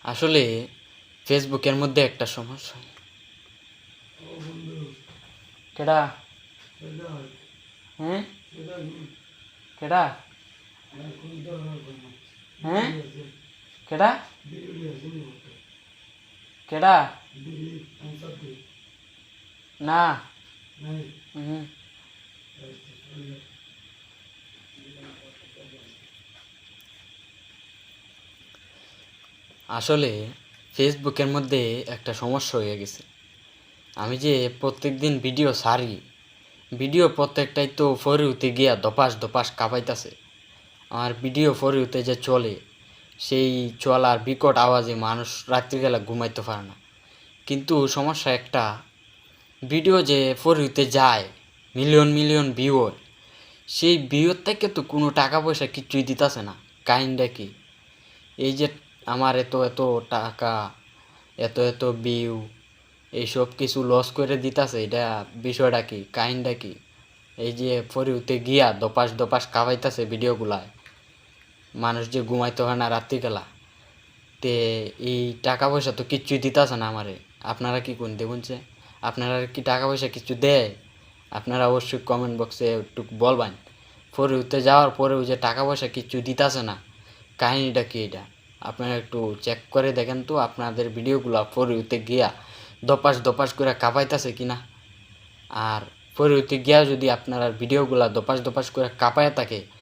আসলে ফেসবুকের মধ্যে একটা সমস্যা। কেডা? হ্যাঁ কেডা? হ্যাঁ কেডা? কেডা? না। হুম। আসলে ফেসবুকের মধ্যে একটা সমস্যা হয়ে গেছে। আমি যে প্রত্যেকদিন ভিডিও ছাড়ি, ভিডিও প্রত্যেকটাই তো ফরিউতে গিয়া ধপাস ধপাস কাঁপাইতাছে। আমার ভিডিও ফরিউতে যে চলে, সেই চলার বিকট আওয়াজে মানুষ রাত্রিবেলা ঘুমাইতে পারে না। কিন্তু সমস্যা একটা, ভিডিও যে ফরিউতে যায় মিলিয়ন মিলিয়ন ভিউ হয়, সেই ভিউর থেকে তো কোনো টাকা পয়সা কিচ্ছুই দিতেছে না। কাহিনীটা কি? এই যে আমার এত এত টাকা, এত এত ভিউ, এইসব কিছু লস করে দিতেছে, এটা বিষয়টা কি? কাহিনীটা কি? এই যে ফরিউতে গিয়া ধপাস ধপাস কাঁপাইতেছে ভিডিওগুলায়, মানুষ যে ঘুমাইতে হয় না রাত্রিবেলা, তে এই টাকা পয়সা তো কিচ্ছুই দিতেছে না আমারে। আপনারা কি কোন দেখুনছে? আপনারা কি টাকা পয়সা কিছু দেয়? আপনারা অবশ্যই কমেন্ট বক্সে একটু বলবেন। ফরিউতে যাওয়ার পরেও যে টাকা পয়সা কিচ্ছু দিতেছে না, কাহিনীটা কি এটা? আপনারা একটু চেক করে দেখেন তো আপনাদের ভিডিওগুলো ফরিউতে গিয়া ধপাস ধপাস করে কাঁপাইতেছে কিনা। আর ফরিউতে গিয়া যদি আপনারা ভিডিওগুলো ধপাস ধপাস করে কাঁপায় থাকে,